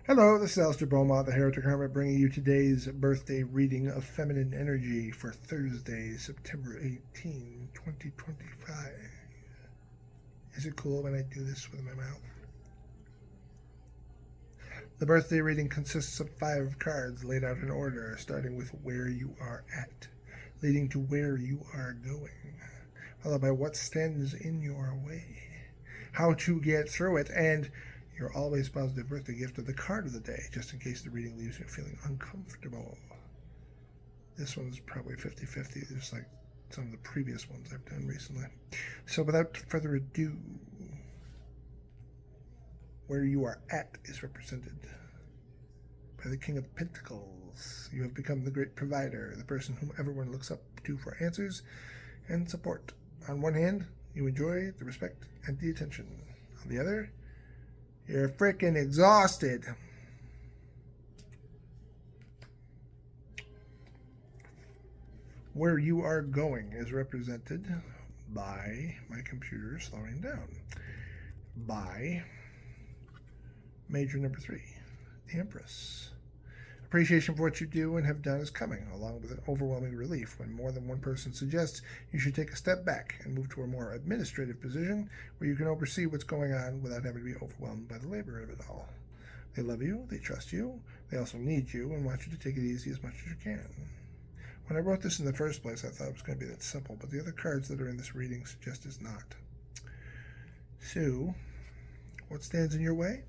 Hello, this is Alistair Beaumont, the Heretic Hermit, bringing you today's birthday reading of Feminine Energy for Thursday, September 18, 2025. Is it cool when I do this with my mouth? The birthday reading consists of 5 cards laid out in order, starting with where you are at, leading to where you are going, followed by what stands in your way, how to get through it, and your always positive birthday gift of the card of the day, just in case the reading leaves you feeling uncomfortable. This one's probably 50-50, just like some of the previous ones I've done recently. So without further ado, where you are at is represented by the King of Pentacles. You have become the great provider, the person whom everyone looks up to for answers and support. On one hand, you enjoy the respect and the attention. On the other, you're freaking exhausted. Where you are going is represented by my computer slowing down. By major number 3, the Empress. Appreciation for what you do and have done is coming, along with an overwhelming relief when more than one person suggests you should take a step back and move to a more administrative position where you can oversee what's going on without having to be overwhelmed by the labor of it all. They love you, they trust you, they also need you and want you to take it easy as much as you can. When I wrote this in the first place, I thought it was going to be that simple, but the other cards that are in this reading suggest it's not. So, what stands in your way?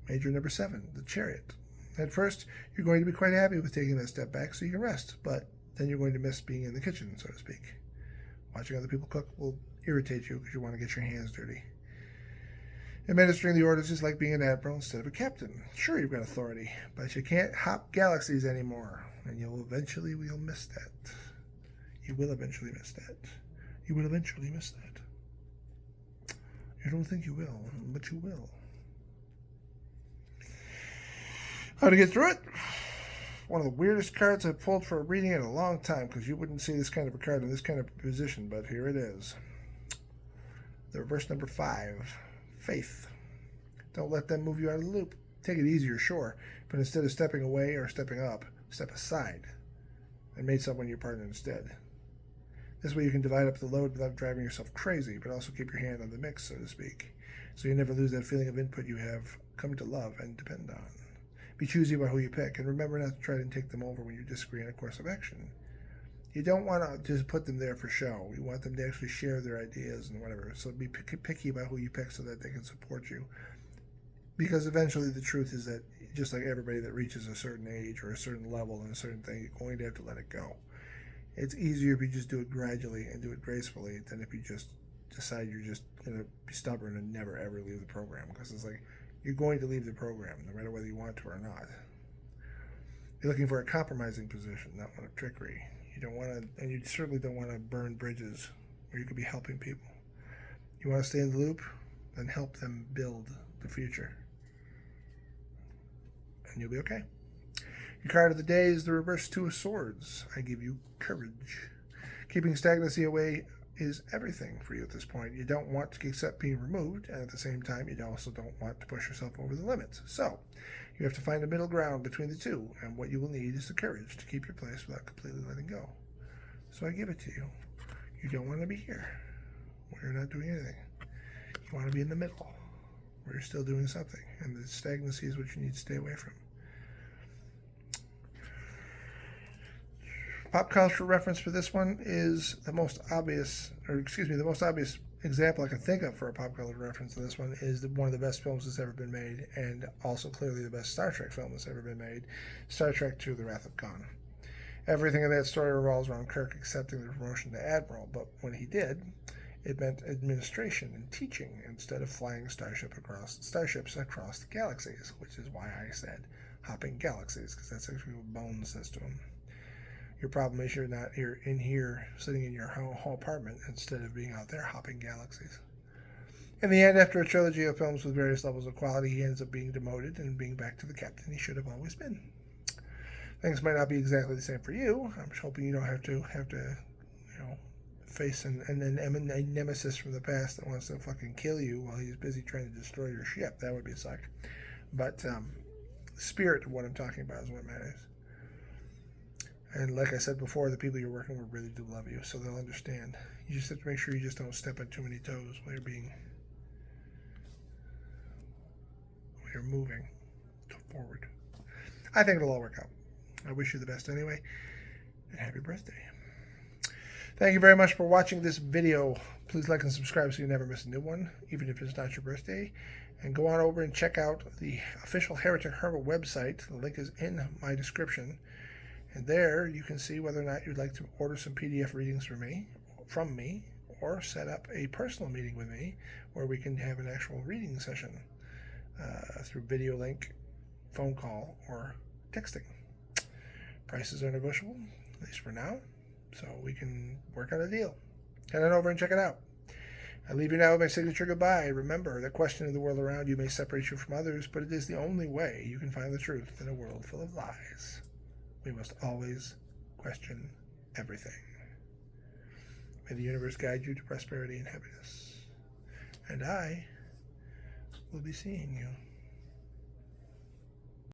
Major number 7, the Chariot. At first, you're going to be quite happy with taking that step back so you can rest, but then you're going to miss being in the kitchen, so to speak. Watching other people cook will irritate you because you want to get your hands dirty. Administering the orders is like being an admiral instead of a captain. Sure, you've got authority, but you can't hop galaxies anymore, and you'll miss that. You will eventually miss that. You will eventually miss that. You don't think you will, but you will. How to get through it? One of the weirdest cards I've pulled for a reading in a long time, because you wouldn't see this kind of a card in this kind of position, but here it is. The reverse number 5, Faith. Don't let them move you out of the loop. Take it easier, sure, but instead of stepping away or stepping up, step aside and make someone your partner instead. This way you can divide up the load without driving yourself crazy, but also keep your hand on the mix, so to speak, so you never lose that feeling of input you have come to love and depend on. Be choosy about who you pick, and remember not to try to take them over when you disagree on a course of action. You don't want to just put them there for show. You want them to actually share their ideas and whatever. So be picky about who you pick so that they can support you. Because eventually the truth is that just like everybody that reaches a certain age or a certain level in a certain thing, you're going to have to let it go. It's easier if you just do it gradually and do it gracefully than if you just decide you're just going to be stubborn and never ever leave the program. Because it's like, you're going to leave the program, no matter whether you want to or not. You're looking for a compromising position, not one of trickery. You don't want to, and you certainly don't want to burn bridges where you could be helping people. You want to stay in the loop? Then help them build the future. And you'll be okay. Your card of the day is the reverse 2 of Swords. I give you courage. Keeping stagnancy away is everything for you at this point. You don't want to accept being removed, and at the same time, you also don't want to push yourself over the limits. So, you have to find a middle ground between the two, and what you will need is the courage to keep your place without completely letting go. So I give it to you. You don't want to be here, where you're not doing anything. You want to be in the middle, where you're still doing something, and the stagnancy is what you need to stay away from. Pop culture reference for this one is the most obvious example I can think of for a pop culture reference to this one is one of the best films that's ever been made, and also clearly the best Star Trek film that's ever been made, Star Trek II: The Wrath of Khan. Everything in that story revolves around Kirk accepting the promotion to Admiral, but when he did, it meant administration and teaching instead of flying starships across the galaxies, which is why I said hopping galaxies, because that's actually what Bones says to him. Your problem is you're not in here sitting in your whole apartment instead of being out there hopping galaxies. In the end, after a trilogy of films with various levels of quality, he ends up being demoted and being back to the captain he should have always been. Things might not be exactly the same for you. I'm just hoping you don't have to face a nemesis from the past that wants to fucking kill you while he's busy trying to destroy your ship. That would be a suck. But The spirit of what I'm talking about is what matters. And like I said before, the people you're working with really do love you, so they'll understand. You just have to make sure you just don't step on too many toes while you're moving forward. I think it'll all work out. I wish you the best anyway, and happy birthday. Thank you very much for watching this video. Please like and subscribe so you never miss a new one, even if it's not your birthday. And go on over and check out the official Heretic Hermit website. The link is in my description. And there you can see whether or not you'd like to order some PDF readings from me, or set up a personal meeting with me where we can have an actual reading session through video link, phone call, or texting. Prices are negotiable, at least for now, so we can work on a deal. Head on over and check it out. I leave you now with my signature goodbye. Remember, the questioning the world around you may separate you from others, but it is the only way you can find the truth in a world full of lies. We must always question everything. May the universe guide you to prosperity and happiness. And I will be seeing you.